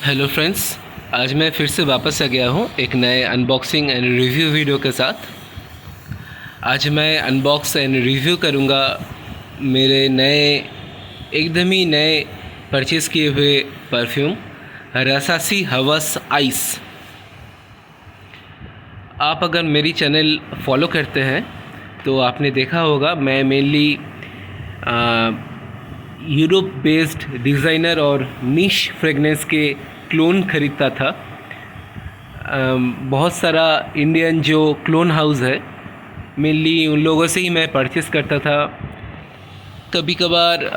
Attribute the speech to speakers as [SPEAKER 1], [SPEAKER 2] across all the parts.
[SPEAKER 1] Hello friends, आज मैं फिर से वापस आ गया हूँ एक नए अनबॉक्सिंग एंड रिव्यू वीडियो के साथ। आज मैं अनबॉक्स एंड रिव्यू करूँगा मेरे नए एकदम ही नए परचेज़ किए हुए परफ्यूम रसासी हवस आइस। आप अगर मेरी चैनल फॉलो करते हैं तो आपने देखा होगा मैं मेनली यूरोप बेस्ड डिज़ाइनर और निश फ्रेगनेंस के क्लोन ख़रीदता था। बहुत सारा इंडियन जो क्लोन हाउस है मेनली उन लोगों से ही मैं परचेस करता था। कभी कभार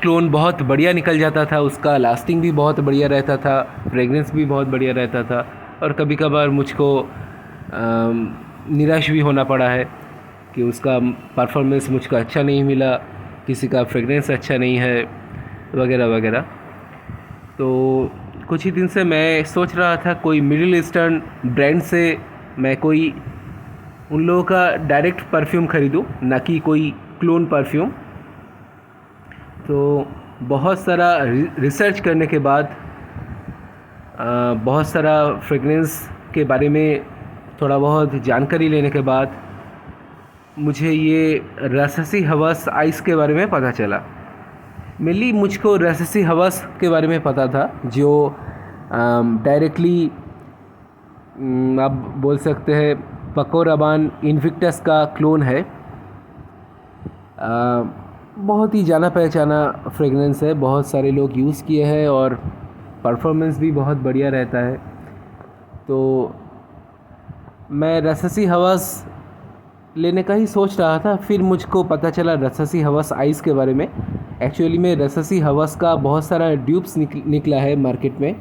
[SPEAKER 1] क्लोन बहुत बढ़िया निकल जाता था, उसका लास्टिंग भी बहुत बढ़िया रहता था, फ्रेगनेंस भी बहुत बढ़िया रहता था। और कभी कभार मुझको निराश भी होना पड़ा है कि उसका परफॉर्मेंस मुझको अच्छा नहीं मिला, किसी का फ्रेगनेंस अच्छा नहीं है वगैरह वगैरह। तो कुछ ही दिन से मैं सोच रहा था कोई मिडिल ईस्टर्न ब्रांड से मैं कोई उन लोगों का डायरेक्ट परफ्यूम ख़रीदूँ, ना कि कोई क्लोन परफ्यूम। तो बहुत सारा रिसर्च करने के बाद, बहुत सारा फ्रेगनेंस के बारे में थोड़ा बहुत जानकारी लेने के बाद मुझे ये रससी हवस आइस के बारे में पता चला। मेनली मुझको रससी हवस के बारे में पता था, जो डायरेक्टली आप बोल सकते हैं पको रबान इनविक्टस का क्लोन है। बहुत ही जाना पहचाना फ्रेगनेंस है, बहुत सारे लोग यूज़ किए हैं और परफॉर्मेंस भी बहुत बढ़िया रहता है। तो मैं रससी हवस लेने का ही सोच रहा था, फिर मुझको पता चला रससी हवस आइस के बारे में। एक्चुअली में रससी हवस का बहुत सारा ड्यूप्स निकला है मार्केट में,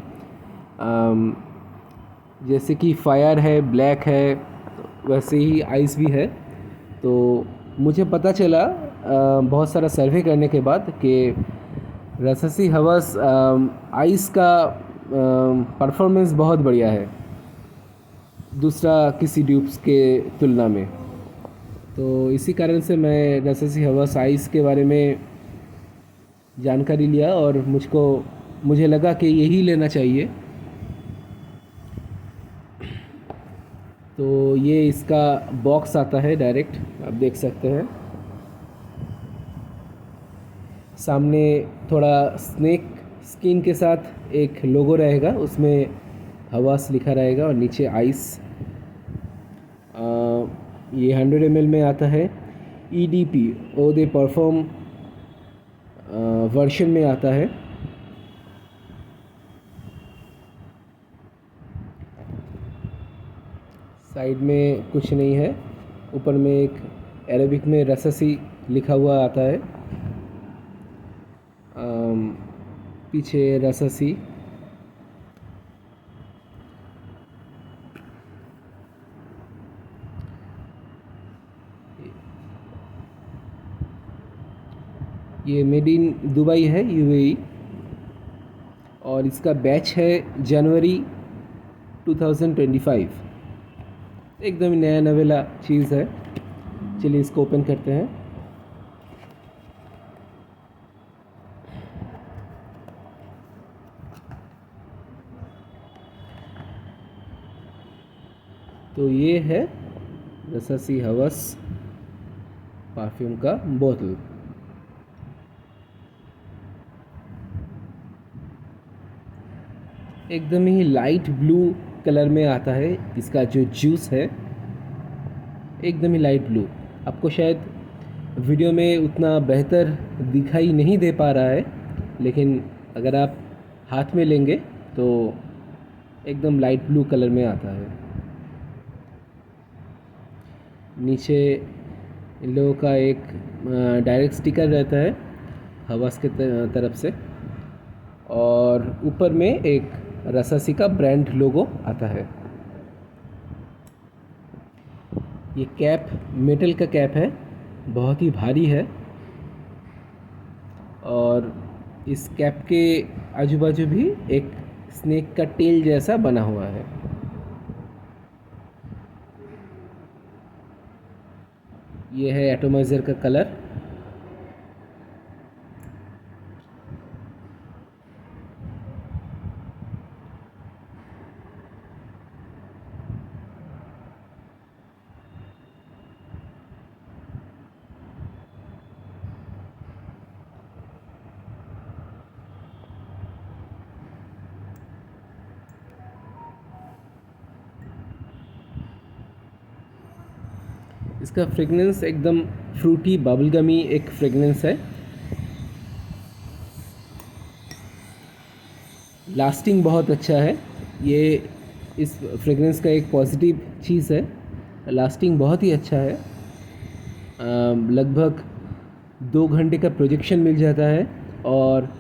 [SPEAKER 1] जैसे कि फायर है, ब्लैक है, वैसे ही आइस भी है। तो मुझे पता चला बहुत सारा सर्वे करने के बाद कि रससी हवस आइस का परफॉर्मेंस बहुत बढ़िया है दूसरा किसी ड्यूप्स के तुलना में। तो इसी कारण से मैं रससी हवस आइस के बारे में जानकारी लिया और मुझे लगा कि यही लेना चाहिए। तो ये इसका बॉक्स आता है डायरेक्ट, आप देख सकते हैं। सामने थोड़ा स्नेक स्किन के साथ एक लोगो रहेगा, उसमें हवास लिखा रहेगा और नीचे आइस। ये 100 ml में आता है। EDP eau de parfum version में आता है। साइड में कुछ नहीं है, ऊपर में एक अरेबिक में रससी लिखा हुआ आता है, पीछे रससी। ये मेड इन दुबई है, UAE, और इसका बैच है जनवरी 2025। एकदम नया नवेला चीज़ है। चलिए इसको ओपन करते हैं। तो ये है रससी हवस परफ्यूम का बोतल। एकदम ही लाइट ब्लू कलर में आता है। इसका जो जूस है एकदम ही लाइट ब्लू, आपको शायद वीडियो में उतना बेहतर दिखाई नहीं दे पा रहा है, लेकिन अगर आप हाथ में लेंगे तो एकदम लाइट ब्लू कलर में आता है। नीचे इन लोगों का एक डायरेक्ट स्टिकर रहता है हवास के तरफ से, और ऊपर में एक रसासी का ब्रांड लोगो आता है। ये कैप मेटल का कैप है, बहुत ही भारी है, और इस कैप के आजू बाजू भी एक स्नेक का टेल जैसा बना हुआ है। ये है एटोमाइज़र का कलर। इसका फ्रेगनेंस एकदम फ्रूटी बबलगमी एक फ्रेगनेंस है। लास्टिंग बहुत अच्छा है, ये इस फ्रेगनेंस का एक पॉजिटिव चीज़ है। लास्टिंग बहुत ही अच्छा है, लगभग 2 घंटे का प्रोजेक्शन मिल जाता है और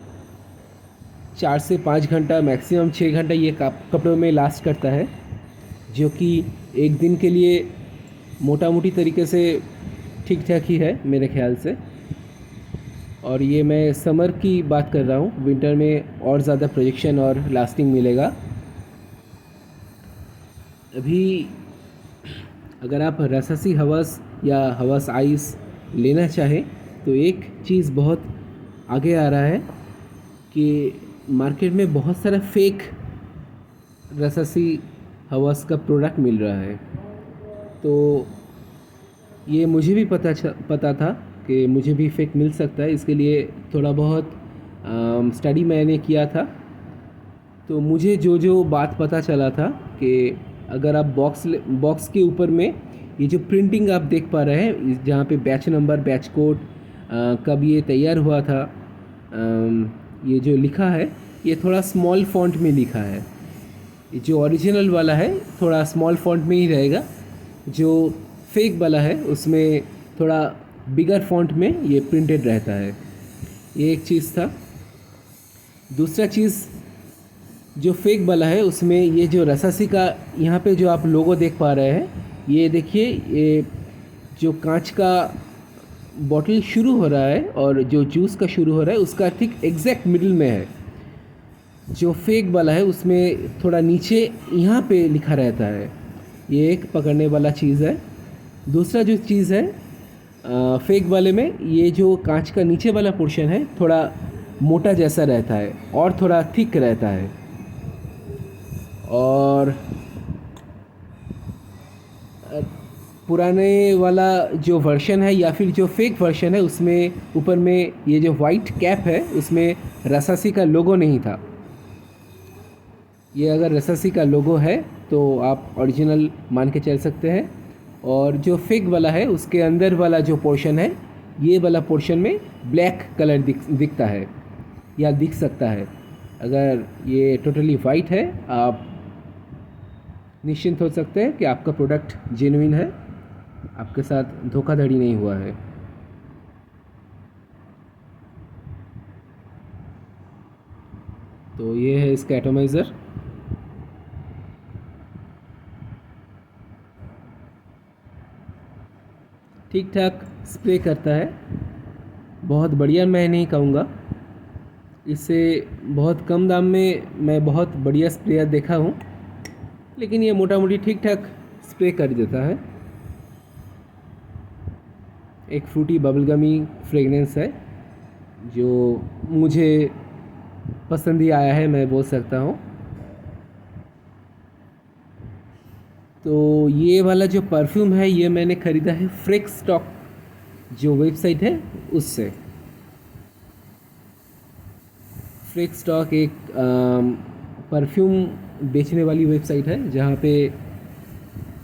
[SPEAKER 1] 4 से 5 घंटा मैक्सिमम 6 घंटा ये कपड़ों में लास्ट करता है, जो कि एक दिन के लिए मोटा मोटी तरीके से ठीक ठाक ही है मेरे ख्याल से। और ये मैं समर की बात कर रहा हूँ, विंटर में और ज़्यादा प्रोजेक्शन और लास्टिंग मिलेगा। अभी अगर आप रससी हवस या हवस आइस लेना चाहें तो एक चीज़ बहुत आगे आ रहा है कि मार्केट में बहुत सारा फेक रससी हवस का प्रोडक्ट मिल रहा है। तो ये मुझे भी पता था कि मुझे भी फेक मिल सकता है, इसके लिए थोड़ा बहुत स्टडी मैंने किया था। तो मुझे जो बात पता चला था कि अगर आप बॉक्स के ऊपर में ये जो प्रिंटिंग आप देख पा रहे हैं, जहाँ पे बैच नंबर, बैच कोड, कब ये तैयार हुआ था, ये जो लिखा है ये थोड़ा स्मॉल फॉन्ट में लिखा है। जो ओरिजिनल वाला है थोड़ा स्मॉल फॉन्ट में ही रहेगा, जो फेक वाला है उसमें थोड़ा बिगर फॉन्ट में ये प्रिंटेड रहता है। ये एक चीज़ था। दूसरा चीज़, जो फेक वाला है उसमें ये जो रसासी का यहाँ पे जो आप लोगो देख पा रहे हैं, ये देखिए, ये जो कांच का बॉटल शुरू हो रहा है और जो जूस का शुरू हो रहा है उसका ठीक एग्जैक्ट मिडिल में है। जो फेक वाला है उसमें थोड़ा नीचे यहाँ पे लिखा रहता है। ये एक पकड़ने वाला चीज़ है। दूसरा जो चीज़ है फेक वाले में, ये जो कांच का नीचे वाला पोर्शन है थोड़ा मोटा जैसा रहता है और थोड़ा थिक रहता है। और पुराने वाला जो वर्शन है या फिर जो फेक वर्शन है उसमें ऊपर में ये जो वाइट कैप है उसमें रसासी का लोगो नहीं था। ये अगर रसासी का लोगो है तो आप ओरिजिनल मान के चल सकते हैं। और जो फेक वाला है उसके अंदर वाला जो पोर्शन है, ये वाला पोर्शन में ब्लैक कलर दिखता है या दिख सकता है। अगर ये टोटली वाइट है, आप निश्चिंत हो सकते हैं कि आपका प्रोडक्ट जेन्युइन है, आपके साथ धोखाधड़ी नहीं हुआ है। तो ये है इसका एटोमाइज़र। ठीक ठाक स्प्रे करता है, बहुत बढ़िया मैं नहीं कहूँगा। इससे बहुत कम दाम में मैं बहुत बढ़िया स्प्रेयर देखा हूँ, लेकिन ये मोटा मोटी ठीक ठाक स्प्रे कर देता है। एक फ्रूटी बबलगमी फ्रेगनेंस है जो मुझे पसंद ही आया है, मैं बोल सकता हूँ। तो ये वाला जो परफ्यूम है ये मैंने ख़रीदा है फ्रेक्सटॉक जो वेबसाइट है उससे। फ्रेक्सटॉक एक परफ्यूम बेचने वाली वेबसाइट है जहाँ पे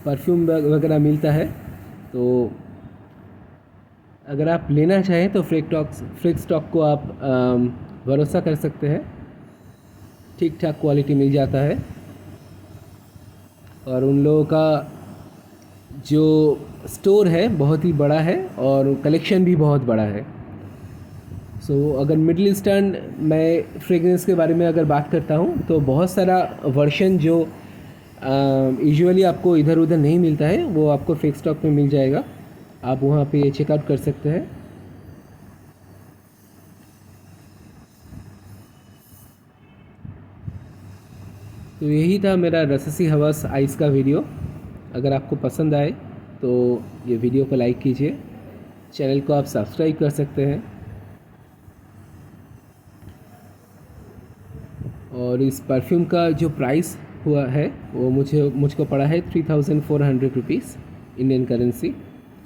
[SPEAKER 1] परफ्यूम वगैरह मिलता है। तो अगर आप लेना चाहें तो फ्रेक्सटॉक को आप भरोसा कर सकते हैं, ठीक ठाक क्वालिटी मिल जाता है। और उन लोगों का जो स्टोर है बहुत ही बड़ा है और कलेक्शन भी बहुत बड़ा है। सो अगर मिडिल ईस्टर्न मैं फ्रेगरेंस के बारे में अगर बात करता हूँ तो बहुत सारा वर्शन जो यूजुअली आपको इधर उधर नहीं मिलता है वो आपको फ्रेक्सटॉक में मिल जाएगा, आप वहाँ पे चेकआउट कर सकते हैं। तो यही था मेरा रससी हवस आइस का वीडियो। अगर आपको पसंद आए तो ये वीडियो को लाइक कीजिए, चैनल को आप सब्सक्राइब कर सकते हैं। और इस परफ्यूम का जो प्राइस हुआ है वो मुझको पड़ा है 3400 रुपीज़ इंडियन करेंसी,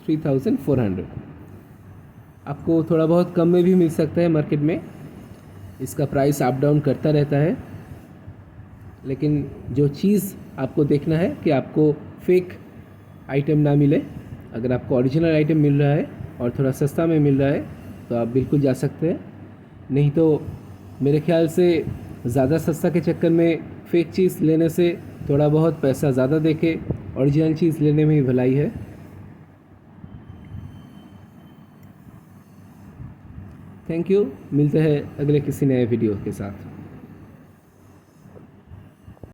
[SPEAKER 1] 3400। आपको थोड़ा बहुत कम में भी मिल सकता है मार्केट में, इसका प्राइस अप डाउन करता रहता है। लेकिन जो चीज़ आपको देखना है कि आपको फेक आइटम ना मिले, अगर आपको ओरिजिनल आइटम मिल रहा है और थोड़ा सस्ता में मिल रहा है तो आप बिल्कुल जा सकते हैं। नहीं तो मेरे ख्याल से ज़्यादा सस्ता के चक्कर में फेक चीज़ लेने से थोड़ा बहुत पैसा ज़्यादा दे के ओरिजिनल चीज़ लेने में ही भलाई है। थैंक यू, मिलते हैं अगले किसी नए वीडियो के साथ।